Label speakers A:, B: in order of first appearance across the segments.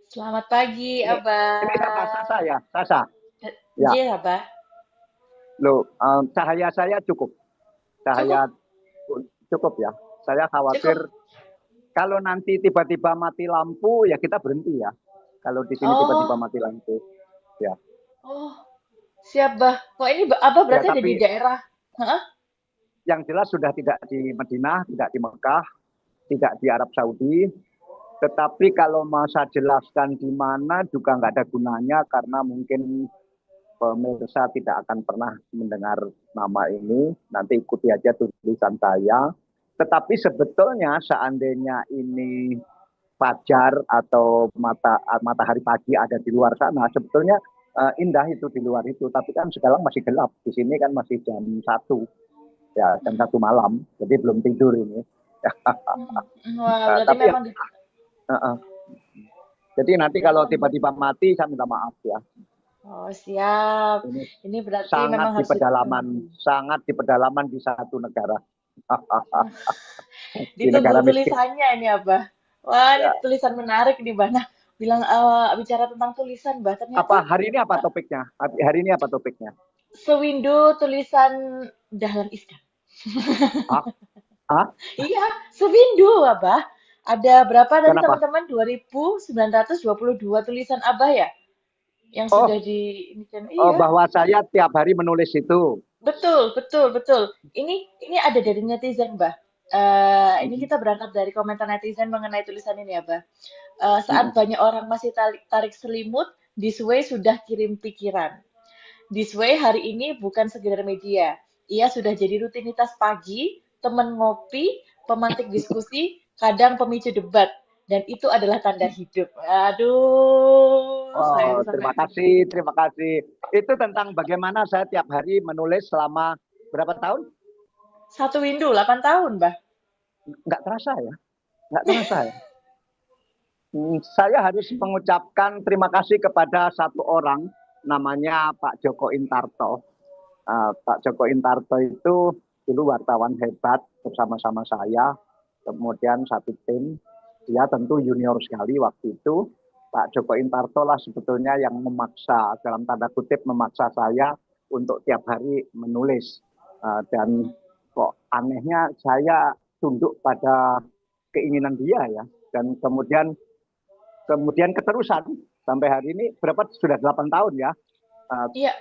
A: Selamat pagi,
B: Ini siapa? Sasa
A: Abah.
B: ya? Sasa. Ya,
A: Iya, Abah.
B: loh, cahaya saya cukup.
A: Cukup,
B: Cahaya cukup ya. Saya khawatir
A: cukup.
B: kalau nanti tiba-tiba mati lampu, ya kita berhenti ya. Kalau di sini tiba-tiba
A: Oh,
B: mati lampu, ya.
A: oh, siap, Bah. Kok ini Abah
B: Ya,
A: berarti ada di
B: tapi
A: daerah? Hah?
B: yang jelas sudah tidak di Madinah, tidak di Mekah, tidak di Arab Saudi. Tetapi kalau mau saya jelaskan di mana juga nggak ada gunanya karena mungkin pemirsa tidak akan pernah mendengar nama ini. Nanti ikuti aja tulisan saya. Tetapi sebetulnya seandainya ini fajar atau matahari pagi ada di luar sana, sebetulnya indah itu di luar itu. Tapi kan sekarang masih gelap. Di sini kan masih jam 1, ya jam 1 malam. Jadi belum tidur ini.
A: Wah, berarti
B: Tapi ya,
A: memang di...
B: jadi nanti
A: Berarti
B: kalau
A: memang...
B: tiba-tiba mati, saya minta maaf ya.
A: Oh, siap.
B: Ini
A: Ini berarti memang harus ditunggu.
B: sangat di pedalaman di satu negara. Di
A: Ditunggu
B: negara miskin.
A: tulisannya ini, Abah. Wah, ini
B: Ya.
A: tulisan menarik nih, Bah. Nah, bilang bicara tentang tulisan, Bah. Ternyata
B: Apa hari ini apa topiknya? Hari ini apa topiknya?
A: sewindu tulisan Dahlan Iskan.
B: Ah, ah,
A: Iya, sewindu, Abah. Ada berapa tadi
B: kenapa?
A: teman-teman? 2.922 tulisan Abah ya? Yang sudah
B: Oh,
A: di ini kan. Iya,
B: bahwa saya tiap hari menulis itu.
A: betul, betul, betul. Ini ada dari netizen, Bah. Ini
B: Mm,
A: kita berangkat dari komentar netizen mengenai tulisan ini ya, Bah. Saat
B: mm.
A: banyak orang masih tarik selimut, this way sudah kirim pikiran. This way hari ini bukan sekedar media. Ia sudah jadi rutinitas pagi, teman ngopi, pemantik diskusi, kadang pemicu debat. Dan itu adalah tanda hidup. Aduh, saya
B: Oh,
A: sampai
B: terima kasih, terima kasih. Itu tentang bagaimana saya tiap hari menulis selama berapa tahun?
A: satu window 8 tahun, Bah.
B: Nggak terasa ya, nggak terasa ya. Saya harus mengucapkan terima kasih kepada satu orang, namanya Pak Joko Intarto. Pak Joko Intarto itu dulu wartawan hebat bersama-sama saya, kemudian satu tim. Dia tentu junior sekali waktu itu. Pak Joko Intarto lah sebetulnya yang memaksa, dalam tanda kutip memaksa saya untuk tiap hari menulis. Dan kok anehnya saya tunduk pada keinginan dia ya. Dan kemudian keterusan sampai hari ini berapa sudah 8 tahun ya. Uh,
A: Iya,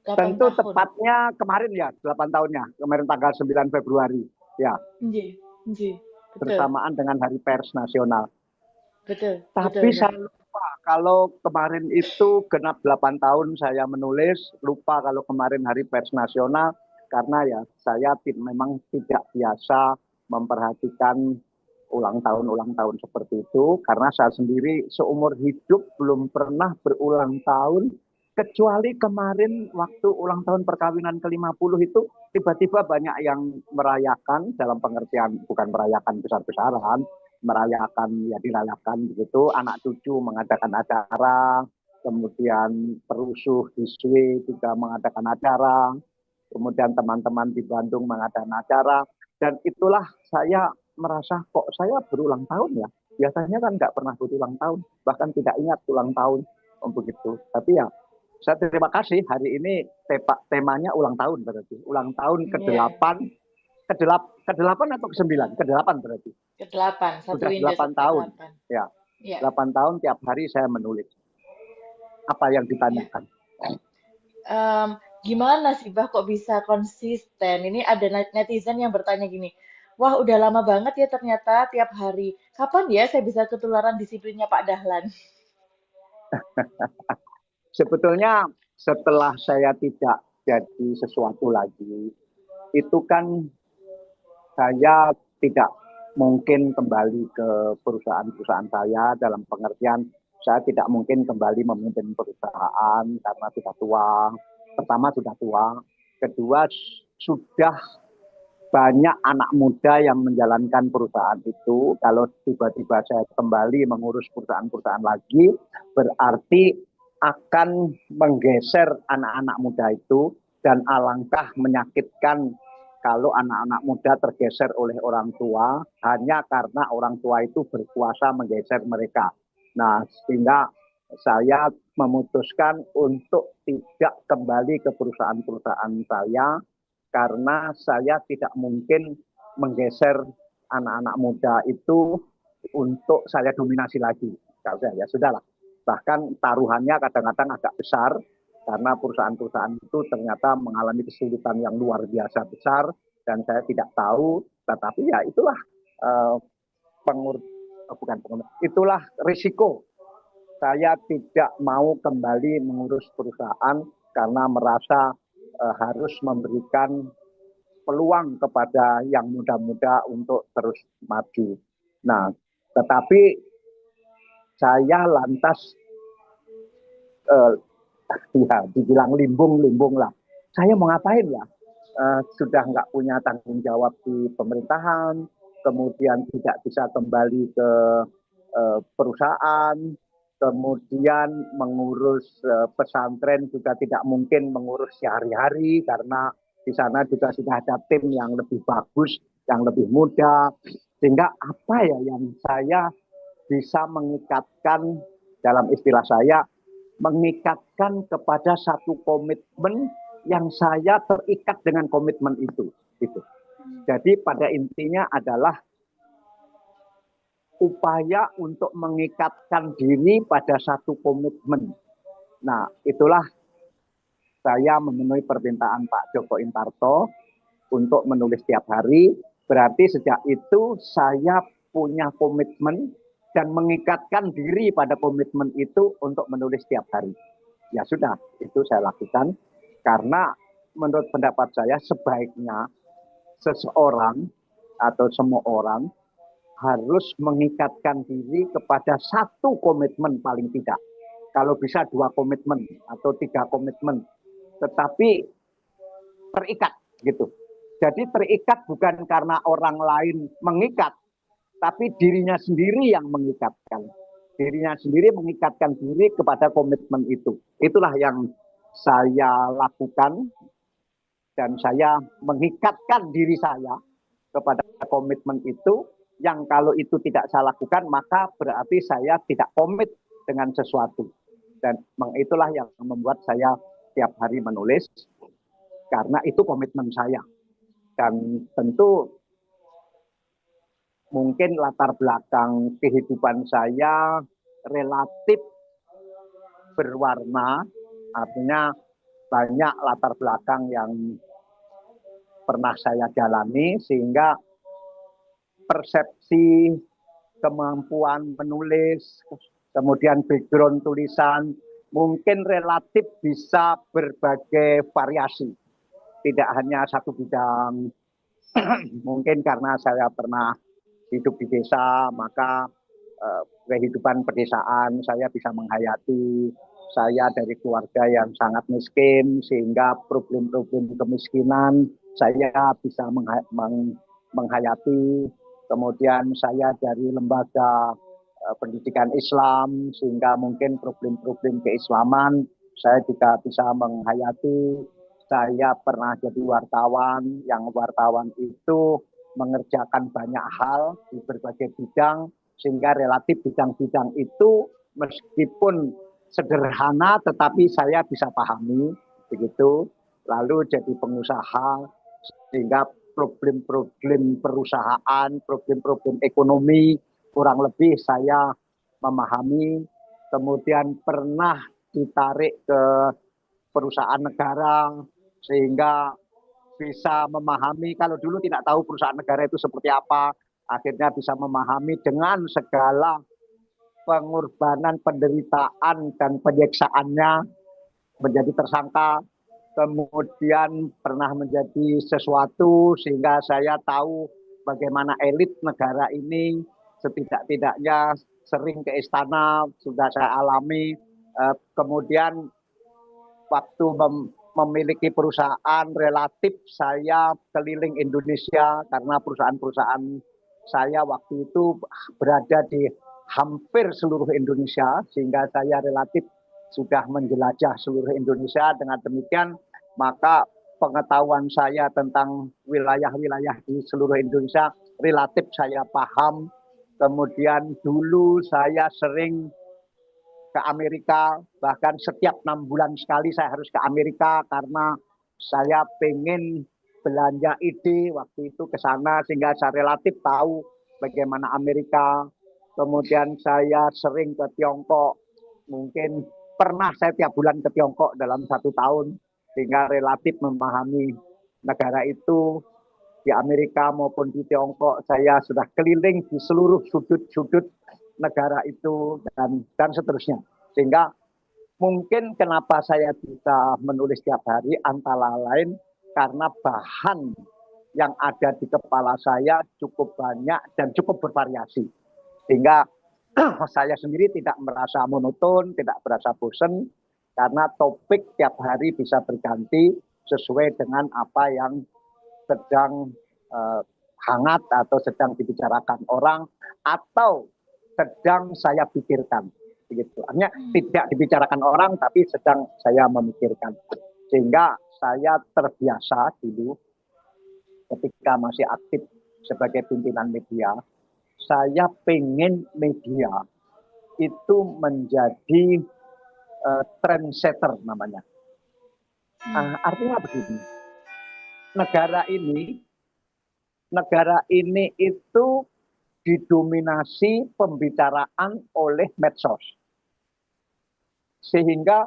A: 8
B: Tentu
A: tahun.
B: tepatnya kemarin ya, 8 tahunnya, kemarin tanggal 9 Februari. Ya,
A: Nji, nji. Betul,
B: bersamaan dengan Hari Pers Nasional.
A: betul, betul,
B: Tapi
A: Bah.
B: saya lupa kalau kemarin itu genap 8 tahun saya menulis, lupa kalau kemarin Hari Pers Nasional, karena ya saya memang tidak biasa memperhatikan ulang tahun seperti itu, karena saya sendiri seumur hidup belum pernah berulang tahun, kecuali kemarin waktu ulang tahun perkawinan ke-50 itu tiba-tiba banyak yang merayakan, dalam pengertian bukan merayakan besar-besaran, merayakan ya dirayakan begitu, anak cucu mengadakan acara, kemudian perusuh di Swe juga mengadakan acara, kemudian teman-teman di Bandung mengadakan acara, dan itulah saya merasa kok saya berulang tahun ya. Biasanya kan nggak pernah berulang tahun, bahkan tidak ingat ulang tahun begitu. Tapi ya saya terima kasih hari ini temanya ulang tahun berarti. Ulang tahun
A: Iya,
B: ke-8, ke-8 atau ke-9? Ke-8 berarti.
A: ke-8, satu
B: Sudah
A: window
B: 8 tahun.
A: ke-8.
B: Ya,
A: Iya,
B: 8 tahun tiap hari saya menulis. Apa yang
A: iya.
B: ditanyakan?
A: Em, Gimana sih, Bah, kok bisa konsisten? Ini ada netizen yang bertanya gini, wah udah lama banget ya ternyata tiap hari. Kapan ya saya bisa ketularan disiplinnya Pak Dahlan?
B: Sebetulnya setelah saya tidak jadi sesuatu lagi, itu kan saya tidak mungkin kembali ke perusahaan-perusahaan saya, dalam pengertian saya tidak mungkin kembali memimpin perusahaan karena sudah tua. Pertama sudah tua, kedua sudah banyak anak muda yang menjalankan perusahaan itu. Kalau tiba-tiba saya kembali mengurus perusahaan-perusahaan lagi, berarti akan menggeser anak-anak muda itu, dan alangkah menyakitkan kalau anak-anak muda tergeser oleh orang tua hanya karena orang tua itu berkuasa menggeser mereka. Nah, sehingga saya memutuskan untuk tidak kembali ke perusahaan-perusahaan saya karena saya tidak mungkin menggeser anak-anak muda itu untuk saya dominasi lagi. Kalau saya ya sudahlah. Bahkan taruhannya kadang-kadang agak besar karena perusahaan-perusahaan itu ternyata mengalami kesulitan yang luar biasa besar dan saya tidak tahu. Tetapi ya itulah eh, bukan pengur, itulah risiko. Saya tidak mau kembali mengurus perusahaan karena merasa harus memberikan peluang kepada yang muda-muda untuk terus maju. Nah, tetapi saya lantas eh, ya dibilang limbung lah. Saya mau ngapain ya? Sudah nggak punya tanggung jawab di pemerintahan, kemudian tidak bisa kembali ke perusahaan, kemudian mengurus pesantren juga tidak mungkin mengurus sehari-hari karena di sana juga sudah ada tim yang lebih bagus, yang lebih muda. Sehingga apa ya yang saya bisa mengikatkan, dalam istilah saya, mengikatkan kepada satu komitmen yang saya terikat dengan komitmen itu. Gitu. Jadi pada intinya adalah upaya untuk mengikatkan diri pada satu komitmen. Nah, itulah saya memenuhi permintaan Pak Joko Intarto untuk menulis setiap hari. Berarti sejak itu saya punya komitmen dan mengikatkan diri pada komitmen itu untuk menulis setiap hari. Ya sudah, itu saya lakukan karena menurut pendapat saya sebaiknya seseorang atau semua orang harus mengikatkan diri kepada satu komitmen paling tidak. Kalau bisa 2 komitmen atau 3 komitmen, tetapi terikat gitu. Jadi terikat bukan karena orang lain mengikat, tapi dirinya sendiri yang mengikatkan. Dirinya sendiri mengikatkan diri kepada komitmen itu. Itulah yang saya lakukan dan saya mengikatkan diri saya kepada komitmen itu, yang kalau itu tidak saya lakukan maka berarti saya tidak komit dengan sesuatu. Dan itulah yang membuat saya tiap hari menulis karena itu komitmen saya. Dan tentu mungkin latar belakang kehidupan saya relatif berwarna, artinya banyak latar belakang yang pernah saya jalani sehingga persepsi kemampuan menulis, kemudian background tulisan mungkin relatif bisa berbagai variasi. Tidak hanya satu bidang. Mungkin karena saya pernah hidup di desa, maka kehidupan pedesaan saya bisa menghayati. Saya dari keluarga yang sangat miskin, sehingga problem-problem kemiskinan saya bisa menghayati. Kemudian saya dari lembaga pendidikan Islam, sehingga mungkin problem-problem keislaman saya juga bisa menghayati. Saya pernah jadi wartawan, yang wartawan itu mengerjakan banyak hal di berbagai bidang, sehingga relatif bidang-bidang itu meskipun sederhana tetapi saya bisa pahami begitu. Lalu jadi pengusaha sehingga problem-problem perusahaan, problem-problem ekonomi kurang lebih saya memahami. Kemudian pernah ditarik ke perusahaan negara sehingga bisa memahami, kalau dulu tidak tahu perusahaan negara itu seperti apa, akhirnya bisa memahami dengan segala pengorbanan, penderitaan, dan penyiksaannya menjadi tersangka, kemudian pernah menjadi sesuatu sehingga saya tahu bagaimana elit negara ini setidak-tidaknya sering ke istana, sudah saya alami. Kemudian waktu memiliki perusahaan relatif saya keliling Indonesia karena perusahaan-perusahaan saya waktu itu berada di hampir seluruh Indonesia sehingga saya relatif sudah menjelajah seluruh Indonesia. Dengan demikian maka pengetahuan saya tentang wilayah-wilayah di seluruh Indonesia relatif saya paham. Kemudian dulu saya sering ke Amerika, bahkan setiap 6 bulan sekali saya harus ke Amerika karena saya pengen belanja ide waktu itu ke sana sehingga saya relatif tahu bagaimana Amerika. Kemudian saya sering ke Tiongkok, mungkin pernah saya tiap bulan ke Tiongkok dalam 1 tahun sehingga relatif memahami negara itu. Di Amerika maupun di Tiongkok saya sudah keliling di seluruh sudut-sudut negara itu dan seterusnya. Sehingga mungkin kenapa saya bisa menulis tiap hari antara lain karena bahan yang ada di kepala saya cukup banyak dan cukup bervariasi. Sehingga saya sendiri tidak merasa monoton, tidak merasa bosan karena topik tiap hari bisa berganti sesuai dengan apa yang sedang hangat atau sedang dibicarakan orang atau sedang saya pikirkan, begitu. Artinya tidak dibicarakan orang tapi sedang saya memikirkan. Sehingga saya terbiasa dulu ketika masih aktif sebagai pimpinan media, saya pengen media itu menjadi trendsetter namanya. Artinya begini, negara ini itu didominasi pembicaraan oleh medsos. Sehingga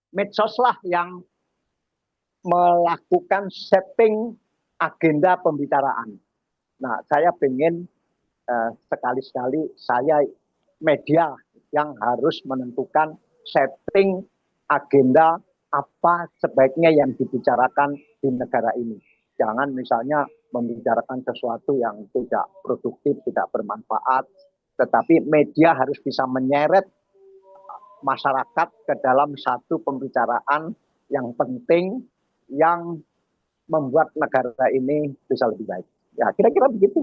B: medsoslah yang melakukan setting agenda pembicaraan. Nah, saya pengen sekali-sekali saya media yang harus menentukan setting agenda apa sebaiknya yang dibicarakan di negara ini. Jangan misalnya membicarakan sesuatu yang tidak produktif, tidak bermanfaat, tetapi media harus bisa menyeret masyarakat ke dalam satu pembicaraan yang penting yang membuat negara ini bisa lebih baik. Ya, kira-kira begitu.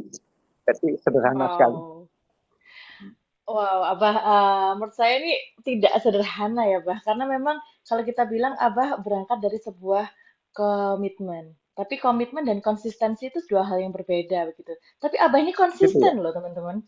B: Jadi sederhana sekali.
A: Wow, Abah, menurut saya ini tidak sederhana ya, Bah. Karena memang kalau kita bilang Abah berangkat dari sebuah komitmen. Tapi komitmen dan konsistensi itu dua hal yang berbeda begitu. Tapi Abah ini
B: Gitu ya.
A: konsisten loh, teman-teman.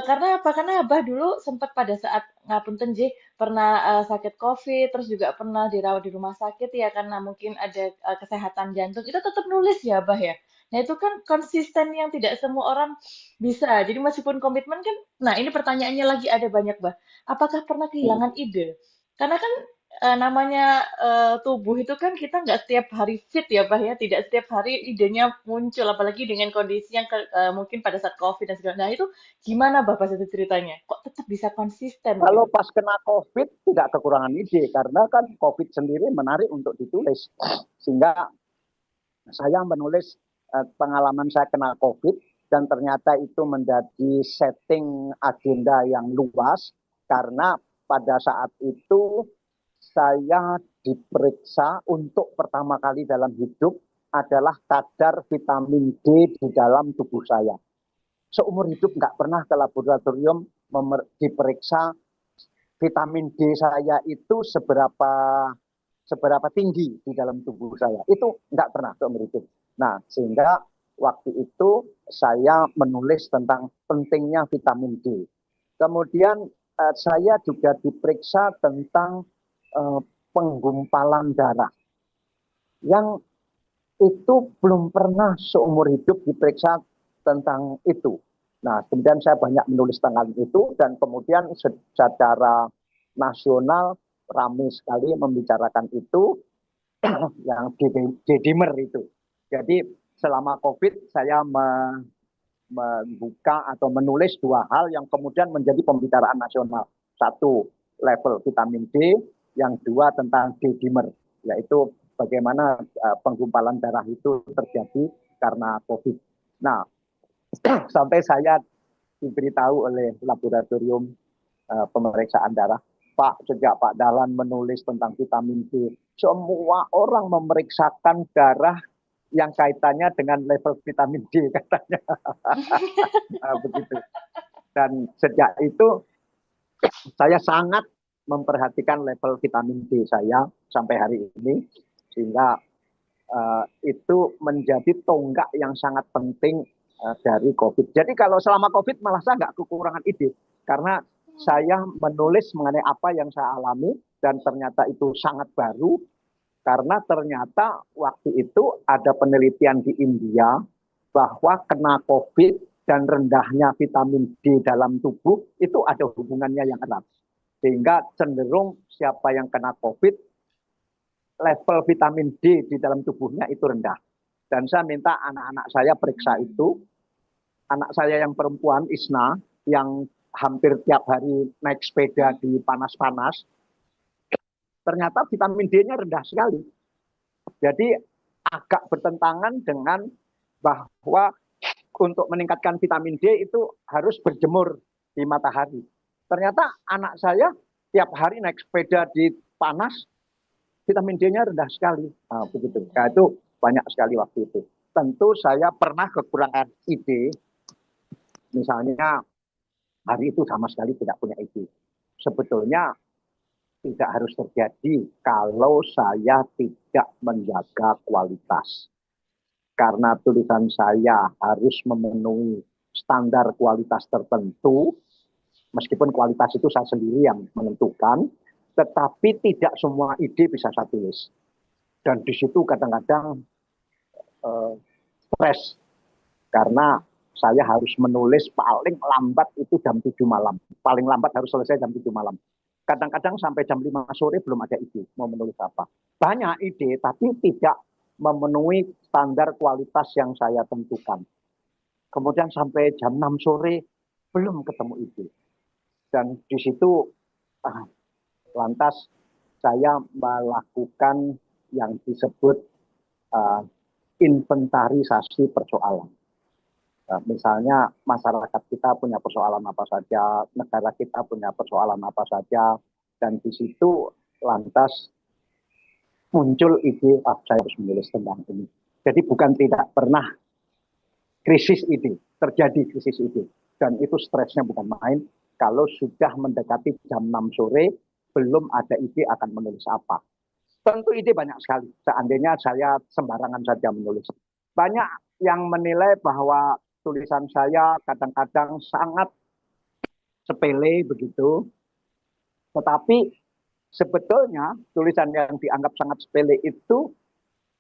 A: Karena apa? Karena Abah dulu sempat pada saat ngapunten Jih, pernah sakit COVID, terus juga pernah dirawat di rumah sakit ya karena mungkin ada kesehatan jantung. Itu tetap nulis ya, Abah ya. Nah, itu kan konsisten yang tidak semua orang bisa. Jadi meskipun komitmen kan, nah ini pertanyaannya lagi ada banyak, Bah. Apakah pernah kehilangan ide? Karena kan namanya tubuh itu kan kita nggak setiap hari fit ya, Bah ya. Tidak setiap hari idenya muncul, apalagi dengan kondisi yang mungkin pada saat COVID dan segala. Nah itu gimana, Bah, pas itu ceritanya? Kok tetap bisa konsisten
B: Kalau
A: gitu?
B: pas kena COVID tidak kekurangan ide karena kan COVID sendiri menarik untuk ditulis. Sehingga saya menulis pengalaman saya kena COVID dan ternyata itu menjadi setting agenda yang luas karena pada saat itu saya diperiksa untuk pertama kali dalam hidup adalah kadar vitamin D di dalam tubuh saya. Seumur hidup nggak pernah ke laboratorium diperiksa vitamin D saya itu seberapa tinggi di dalam tubuh saya. Itu nggak pernah seumur hidup. Nah, sehingga waktu itu saya menulis tentang pentingnya vitamin D. Kemudian saya juga diperiksa tentang penggumpalan darah yang itu belum pernah seumur hidup diperiksa tentang itu. Nah, kemudian saya banyak menulis tentang itu dan kemudian secara nasional ramai sekali membicarakan itu yang D-dimer itu. Jadi selama COVID saya membuka atau menulis dua hal yang kemudian menjadi pembicaraan nasional. Satu, level vitamin D, yang dua tentang D-dimer, yaitu bagaimana penggumpalan darah itu terjadi karena COVID. Nah, sampai saya diberitahu oleh laboratorium pemeriksaan darah, Pak, sejak Pak Dahlan menulis tentang vitamin D, semua orang memeriksakan darah yang kaitannya dengan level vitamin D katanya. Begitu. Dan sejak itu saya sangat memperhatikan level vitamin D saya sampai hari ini, sehingga itu menjadi tonggak yang sangat penting dari COVID. Jadi kalau selama COVID malah saya nggak kekurangan ide, karena saya menulis mengenai apa yang saya alami dan ternyata itu sangat baru karena ternyata waktu itu ada penelitian di India bahwa kena COVID dan rendahnya vitamin D dalam tubuh itu ada hubungannya yang erat. Sehingga cenderung siapa yang kena COVID, level vitamin D di dalam tubuhnya itu rendah. Dan saya minta anak-anak saya periksa itu. Anak saya yang perempuan, Isna, yang hampir tiap hari naik sepeda di panas-panas, ternyata vitamin D-nya rendah sekali. Jadi agak bertentangan dengan bahwa untuk meningkatkan vitamin D itu harus berjemur di matahari. Ternyata anak saya tiap hari naik sepeda di panas, vitamin D-nya rendah sekali. Nah, begitu. Nah, itu banyak sekali waktu itu. Tentu saya pernah kekurangan ide, misalnya hari itu sama sekali tidak punya ide. Sebetulnya tidak harus terjadi kalau saya tidak menjaga kualitas. Karena tulisan saya harus memenuhi standar kualitas tertentu, meskipun kualitas itu saya sendiri yang menentukan, tetapi tidak semua ide bisa saya tulis. Dan di situ kadang-kadang stres, karena saya harus menulis paling lambat itu jam 7 malam. Paling lambat harus selesai jam 7 malam. Kadang-kadang sampai jam 5 sore belum ada ide mau menulis apa. Banyak ide, tapi tidak memenuhi standar kualitas yang saya tentukan. Kemudian sampai jam 6 sore belum ketemu ide. Dan di situ lantas saya melakukan yang disebut inventarisasi persoalan. Misalnya masyarakat kita punya persoalan apa saja, negara kita punya persoalan apa saja, dan di situ lantas muncul ide, saya harus menulis tentang ini. Jadi bukan tidak pernah krisis ide, terjadi krisis ide. Dan itu stresnya bukan main, kalau sudah mendekati jam 6 sore, belum ada ide akan menulis apa. Tentu ide banyak sekali, seandainya saya sembarangan saja menulis. Banyak yang menilai bahwa tulisan saya kadang-kadang sangat sepele begitu, tetapi sebetulnya tulisan yang dianggap sangat sepele itu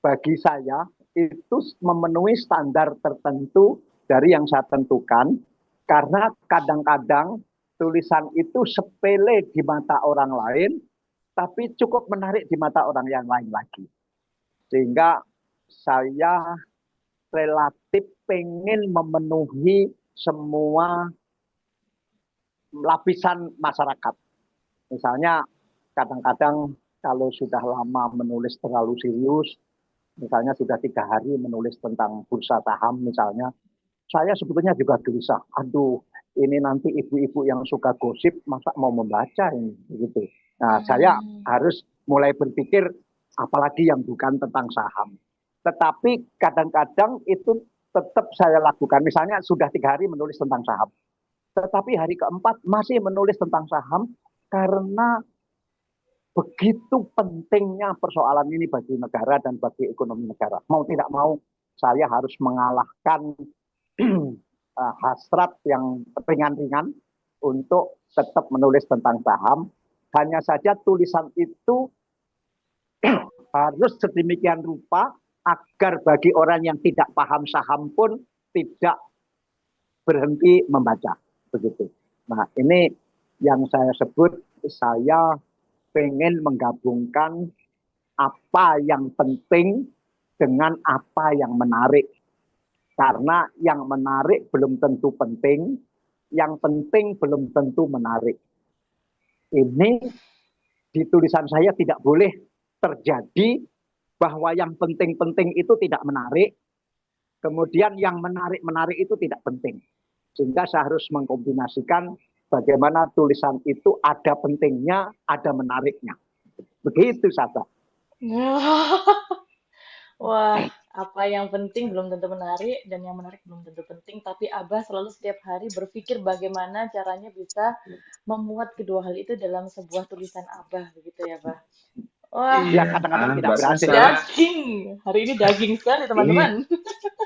B: bagi saya itu memenuhi standar tertentu dari yang saya tentukan, karena kadang-kadang tulisan itu sepele di mata orang lain, tapi cukup menarik di mata orang yang lain lagi. Sehingga saya relatif pengen memenuhi semua lapisan masyarakat. Misalnya kadang-kadang kalau sudah lama menulis terlalu serius, misalnya sudah 3 hari menulis tentang bursa saham misalnya, saya sebetulnya juga gelisah. Aduh, ini nanti ibu-ibu yang suka gosip masa mau membaca ini begitu. Nah, saya harus mulai berpikir apalagi yang bukan tentang saham. Tetapi kadang-kadang itu tetap saya lakukan. Misalnya sudah 3 hari menulis tentang saham. Tetapi hari keempat masih menulis tentang saham karena begitu pentingnya persoalan ini bagi negara dan bagi ekonomi negara. Mau tidak mau saya harus mengalahkan hasrat yang ringan-ringan untuk tetap menulis tentang saham. Hanya saja tulisan itu harus sedemikian rupa agar bagi orang yang tidak paham saham pun tidak berhenti membaca. Begitu. Nah, ini yang saya sebut, saya pengen menggabungkan apa yang penting dengan apa yang menarik. Karena yang menarik belum tentu penting, yang penting belum tentu menarik. Ini di tulisan saya tidak boleh terjadi bahwa yang penting-penting itu tidak menarik, kemudian yang menarik-menarik itu tidak penting. Sehingga saya harus mengkombinasikan bagaimana tulisan itu ada pentingnya, ada menariknya. Begitu saja.
A: Wah, apa yang penting belum tentu menarik dan yang menarik belum tentu penting, tapi Abah selalu setiap hari berpikir bagaimana caranya bisa memuat kedua hal itu dalam sebuah tulisan Abah, begitu ya, Bah? Wah,
B: Ya kadang-kadang tidak
C: Mbak
B: berhasil.
C: Sasa.
A: daging. Hari ini daging sekali, teman-teman.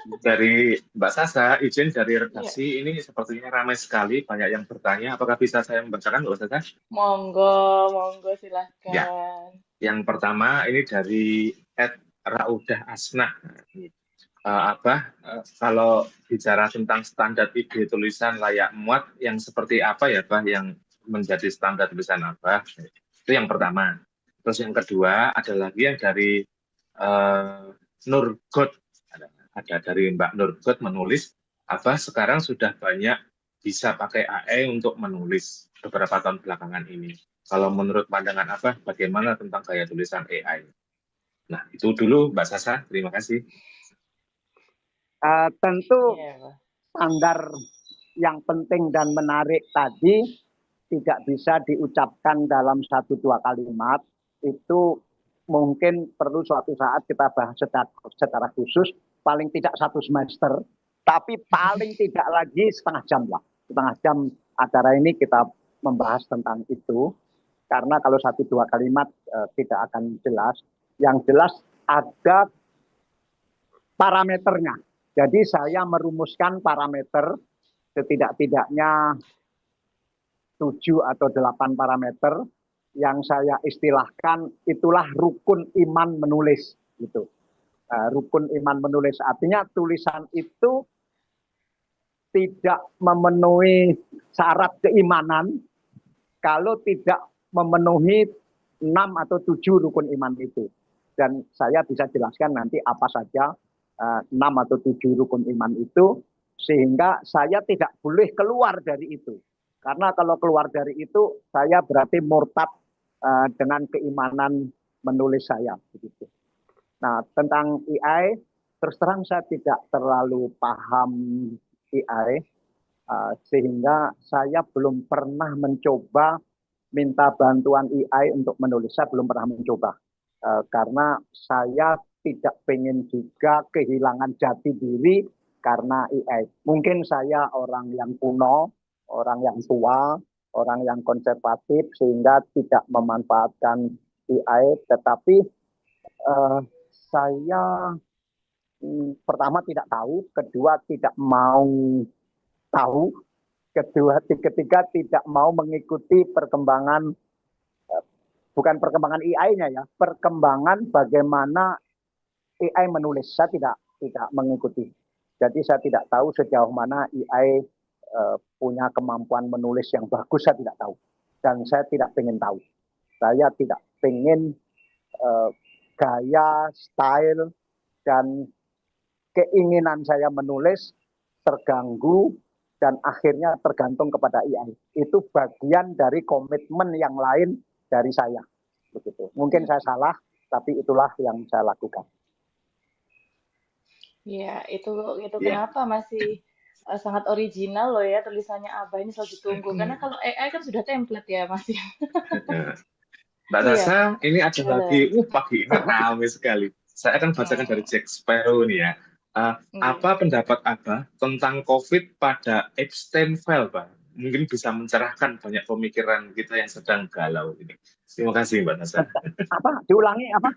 C: Dari Mbak Sasa, izin dari
A: Iya,
C: redaksi ini sepertinya ramai sekali, banyak yang bertanya. Apakah bisa saya membacakan, Mbak Sasa?
A: monggo, monggo
C: Ya,
A: silahkan.
C: yang pertama ini dari Raudah Asnah. Kalau bicara tentang standar ide tulisan layak muat, yang seperti apa ya, Bah, yang menjadi standar tulisan apa? Itu yang pertama. Terus yang kedua ada lagi yang dari eh, Nurgot, ada dari Mbak Nurgot menulis apa sekarang sudah banyak bisa pakai AI untuk menulis beberapa tahun belakangan ini. Kalau menurut pandangan apa, bagaimana tentang gaya tulisan AI? Nah, itu dulu Mbak Sasa, terima kasih.
B: Tentu
A: Iya, Pak.
B: standar yang penting dan menarik tadi tidak bisa diucapkan dalam satu dua kalimat. Itu mungkin perlu suatu saat kita bahas secara khusus, paling tidak satu semester, tapi paling tidak lagi setengah jam lah. Setengah jam acara ini kita membahas tentang itu, karena kalau satu dua kalimat tidak akan jelas. Yang jelas ada parameternya. Jadi saya merumuskan parameter setidak-tidaknya 7 atau 8 parameter yang saya istilahkan itulah rukun iman menulis gitu. Rukun iman menulis artinya tulisan itu tidak memenuhi syarat keimanan kalau tidak memenuhi 6 atau 7 rukun iman itu. Dan saya bisa jelaskan nanti apa saja 6 atau 7 rukun iman itu, sehingga saya tidak boleh keluar dari itu. Karena kalau keluar dari itu, saya berarti murtad dengan keimanan menulis saya. Begitu. Nah, tentang AI, terus terang saya tidak terlalu paham AI, sehingga saya belum pernah mencoba minta bantuan AI untuk menulis. Saya belum pernah mencoba. Karena saya tidak pengen juga kehilangan jati diri karena AI. Mungkin saya orang yang kuno, orang yang tua, orang yang konservatif, sehingga tidak memanfaatkan AI. Tetapi saya pertama tidak tahu, kedua tidak mau tahu, ketiga tidak mau mengikuti perkembangan, bukan perkembangan AI-nya ya, perkembangan bagaimana AI menulis. Saya tidak mengikuti. Jadi saya tidak tahu sejauh mana AI punya kemampuan menulis yang bagus, saya tidak tahu. Dan saya tidak pengen tahu. Saya tidak pengen gaya, style, dan keinginan saya menulis terganggu dan akhirnya tergantung kepada AI. Itu bagian dari komitmen yang lain dari saya. Begitu. Mungkin saya salah, tapi itulah yang saya lakukan.
A: Iya, itu
C: Ya.
A: kenapa masih sangat original loh ya tulisannya Abah ini selalu ditunggu. Karena kalau AI kan sudah template ya, Mas. Ya.
C: Mbak
A: Iya,
C: Sasa, ini ada lagi,
A: halo.
C: pagi ini ramai sekali. Saya akan bacakan dari
A: Hmm,
C: Jack Sparrow nih ya.
A: iya.
C: Apa pendapat Abah tentang COVID pada Epstein File, Pak? Mungkin bisa mencerahkan banyak pemikiran kita yang sedang galau ini. Terima kasih, Mbak Sasa.
B: Apa? Diulangi apa?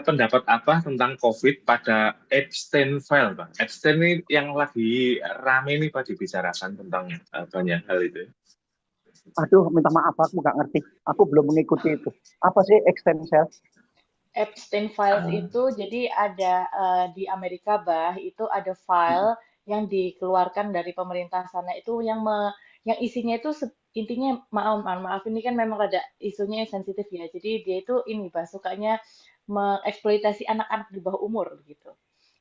C: Pendapat apa tentang COVID pada Epstein File, Pak? Epstein ini yang lagi rame nih Pak dibicarakan tentang banyak hal itu.
B: Aduh, minta maaf, aku nggak ngerti. Aku belum mengikuti itu. Apa sih extensel?
A: Epstein Files
C: Uh,
A: itu jadi ada di Amerika bah itu ada file yang dikeluarkan dari pemerintah sana itu yang isinya itu intinya maaf ini kan memang ada isunya sensitif ya. Jadi dia itu ini bah sukanya mengeksploitasi anak-anak di bawah umur gitu.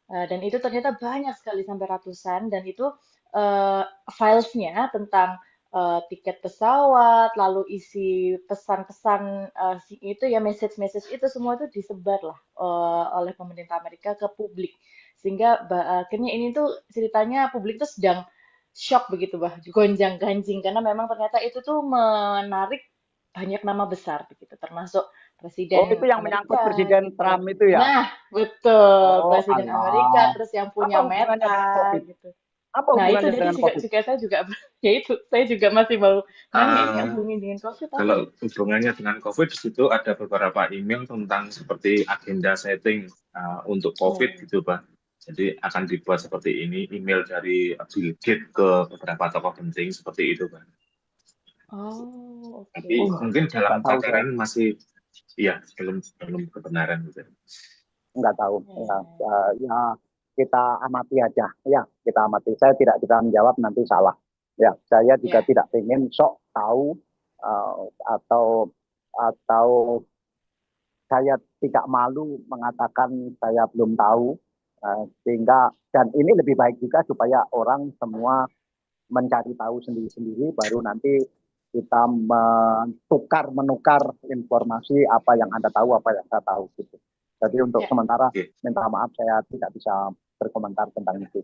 A: Dan itu ternyata banyak sekali sampai ratusan dan itu eh, filesnya tentang tiket pesawat, lalu isi pesan-pesan itu ya message-message itu semua itu disebar lah oleh pemerintah Amerika ke publik. Sehingga akhirnya ini tuh ceritanya publik tuh sedang shock begitu bah, gonjang-ganjing karena memang ternyata itu tuh menarik banyak nama besar begitu, termasuk
B: Oh,
A: Presiden
B: itu yang menyangkut
A: Amerika
B: Presiden
A: gitu.
B: Trump itu ya?
A: Nah, betul,
B: Oh,
A: Presiden Amerika,
B: alah.
A: terus yang
B: Apa
A: punya
B: hubungannya dengan
A: Meta
B: COVID?
A: gitu.
B: Apa
A: Nah, itu
B: hubungannya
A: jadi
B: dengan
A: juga
B: COVID?
A: juga saya juga ya itu saya juga masih mau nanya ini
C: Eh,
A: hubungin dengan COVID apa?
C: Kalau hubungannya dengan COVID, di situ ada beberapa email tentang seperti agenda setting untuk COVID
A: Oh,
C: gitu, Pak. Jadi akan dibuat seperti ini, email dari Bill Gates ke beberapa tokoh penting seperti itu, Pak.
A: oh, oke.
C: Tapi mungkin dalam
B: Nggak tahu saya,
C: tataran masih, ya belum belum kebenaran gitu.
B: nggak tahu. Ya,
A: Hmm,
B: ya kita amati aja. Ya, kita amati. Saya tidak bisa menjawab nanti salah. Ya, saya juga
A: ya,
B: tidak ingin sok tahu atau saya tidak malu mengatakan saya belum tahu, sehingga dan ini lebih baik juga supaya orang semua mencari tahu sendiri-sendiri, baru nanti kita menukar informasi apa yang Anda tahu, apa yang saya tahu gitu. Jadi untuk
A: ya.
B: sementara
C: Oke,
B: minta maaf saya tidak bisa berkomentar tentang itu.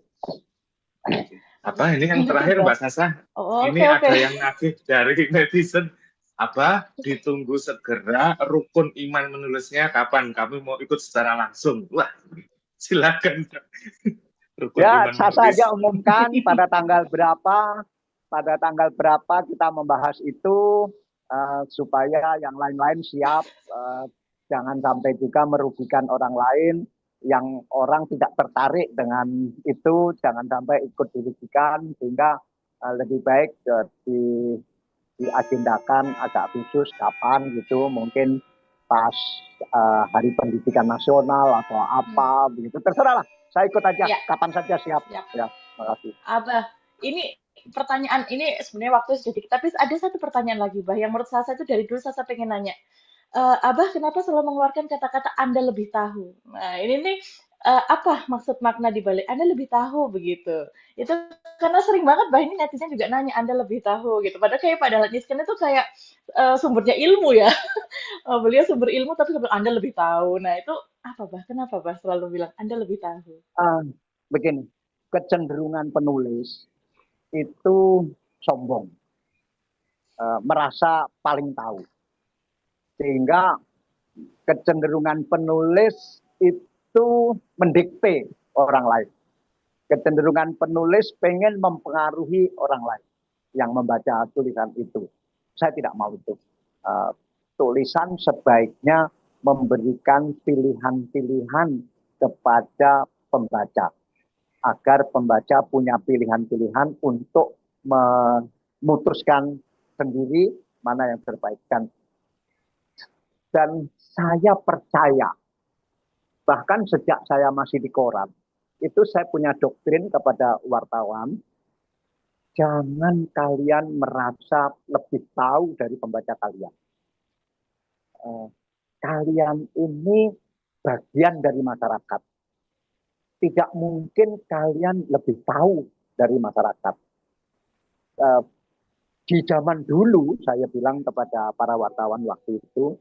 C: oke. Apa ini yang
A: Itu
C: terakhir,
A: bah.
C: Mbak Sasa?
A: Oh, oke
C: Ini
A: oke.
C: ada yang nagih dari netizen. Apa ditunggu segera rukun iman menulisnya kapan kami mau ikut secara langsung. Wah, silakan rukun
B: Ya,
C: iman
B: saya
C: menulis.
B: saja umumkan pada tanggal berapa kita membahas itu, supaya yang lain-lain siap, jangan sampai juga merugikan orang lain, yang orang tidak tertarik dengan itu, jangan sampai ikut dirugikan, sehingga lebih baik diagendakan agak khusus kapan gitu, mungkin pas Hari Pendidikan Nasional atau
A: Hmm,
B: apa begitu, terserah lah. Saya ikut aja
A: ya,
B: kapan saja siap.
A: ya.
B: Ya, terima kasih.
A: Abah, ini pertanyaan ini sebenarnya waktu sedikit, tapi ada satu pertanyaan lagi, Bah, yang menurut saya itu dari dulu saya pengen nanya. Abah, kenapa selalu mengeluarkan kata-kata Anda lebih tahu? Nah, ini nih apa maksud makna di balik Anda lebih tahu begitu? Itu karena sering banget Bah ini netizen juga nanya Anda lebih tahu gitu. Padahal kayak pada Nisken itu kayak sumbernya ilmu ya. Beliau sumber ilmu tapi kemudian Anda lebih tahu. Nah, itu apa Bah? Kenapa Bah selalu bilang Anda lebih tahu?
B: Ah, begini, kecenderungan penulis itu sombong, merasa paling tahu, sehingga kecenderungan penulis itu mendikte orang lain. Kecenderungan penulis pengen mempengaruhi orang lain yang membaca tulisan itu. Saya tidak mau itu. Uh, Tulisan sebaiknya memberikan pilihan-pilihan kepada pembaca, agar pembaca punya pilihan-pilihan untuk memutuskan sendiri mana yang terbaik. Dan saya percaya, bahkan sejak saya masih di koran, itu saya punya doktrin kepada wartawan, jangan kalian merasa lebih tahu dari pembaca kalian. Kalian ini bagian dari masyarakat. Tidak mungkin kalian lebih tahu dari masyarakat. Di zaman dulu, saya bilang kepada para wartawan waktu itu,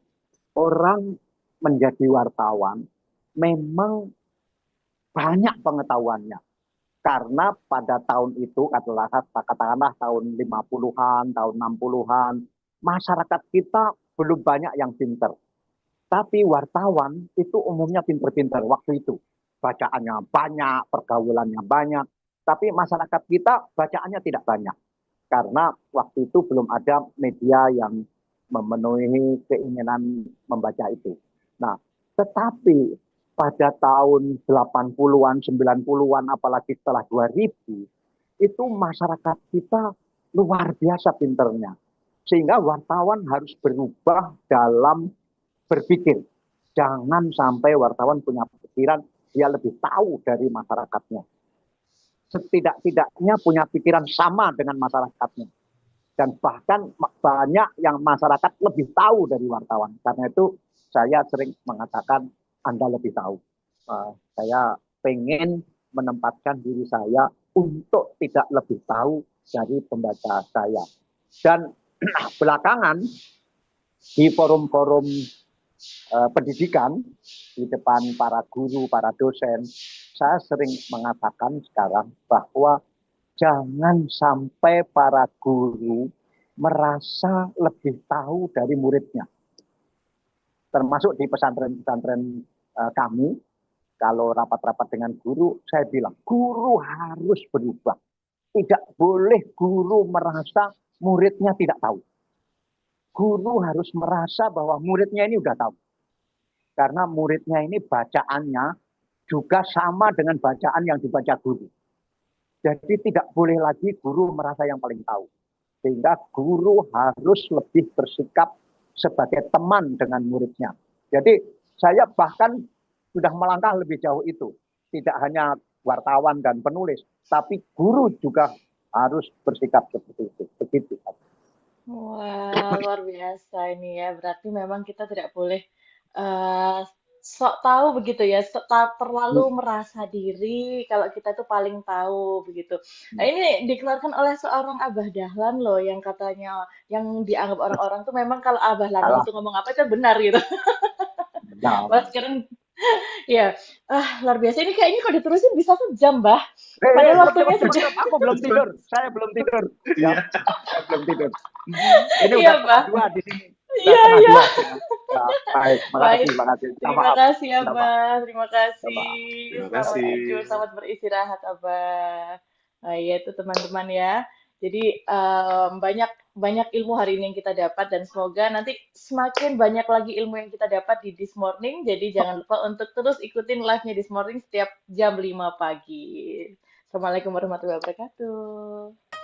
B: orang menjadi wartawan memang banyak pengetahuannya. Karena pada tahun itu, katakanlah tahun 50-an, tahun 60-an, masyarakat kita belum banyak yang pinter. Tapi wartawan itu umumnya pinter-pinter waktu itu. Bacaannya banyak, pergaulannya banyak. Tapi masyarakat kita bacaannya tidak banyak. Karena waktu itu belum ada media yang memenuhi keinginan membaca itu. Nah, tetapi pada tahun 80-an, 90-an, apalagi setelah 2000, itu masyarakat kita luar biasa pinternya. Sehingga wartawan harus berubah dalam berpikir. Jangan sampai wartawan punya pikiran dia lebih tahu dari masyarakatnya. Setidak-tidaknya punya pikiran sama dengan masyarakatnya. Dan bahkan banyak yang masyarakat lebih tahu dari wartawan. Karena itu saya sering mengatakan Anda lebih tahu. Saya pengen menempatkan diri saya untuk tidak lebih tahu dari pembaca saya. Dan belakangan di forum-forum pendidikan, di depan para guru, para dosen, saya sering mengatakan sekarang bahwa jangan sampai para guru merasa lebih tahu dari muridnya. Termasuk di pesantren-pesantren kami, kalau rapat-rapat dengan guru, saya bilang, guru harus berubah. Tidak boleh guru merasa muridnya tidak tahu. Guru harus merasa bahwa muridnya ini udah tahu. Karena muridnya ini bacaannya juga sama dengan bacaan yang dibaca guru. Jadi tidak boleh lagi guru merasa yang paling tahu. Sehingga guru harus lebih bersikap sebagai teman dengan muridnya. Jadi saya bahkan sudah melangkah lebih jauh itu. Tidak hanya wartawan dan penulis, tapi guru juga harus bersikap seperti itu. Begitu.
A: Wah, luar biasa ini ya. Berarti memang kita tidak boleh eh, sok tahu begitu ya, terlalu merasa diri kalau kita tuh paling tahu begitu. Nah, ini dikeluarkan oleh seorang Abah Dahlan loh yang katanya yang dianggap orang-orang tuh memang kalau Abah Dahlan
B: Salah.
A: itu ngomong apa itu benar gitu.
B: Nah,
A: Wah, sekarang ya, luar biasa ini kayaknya kalau diterusin bisa sejam, Bah. Padahal waktunya sudah
B: Aku belum tidur. Saya belum tidur. Ya,
C: Iya.
B: saya belum tidur. Ini
A: iya,
B: udah
A: Bah.
B: setengah dua di sini. Udah
A: Iya,
B: setengah
A: iya.
B: dua. Ya, baik,
A: Baik.
B: makasih, makasih. Minta
A: Terima
B: maaf.
A: kasih ya,
B: Minta maaf.
A: Bah. Terima
B: Minta
A: kasih.
B: maaf.
C: Terima
A: Selamat
C: kasih.
A: tidur, selamat beristirahat, Abah. Nah, ya itu teman-teman ya. Jadi banyak banyak ilmu hari ini yang kita dapat dan semoga nanti semakin banyak lagi ilmu yang kita dapat di This Morning. Jadi jangan lupa untuk terus ikutin live-nya This Morning setiap jam 5 pagi. Assalamualaikum warahmatullahi wabarakatuh.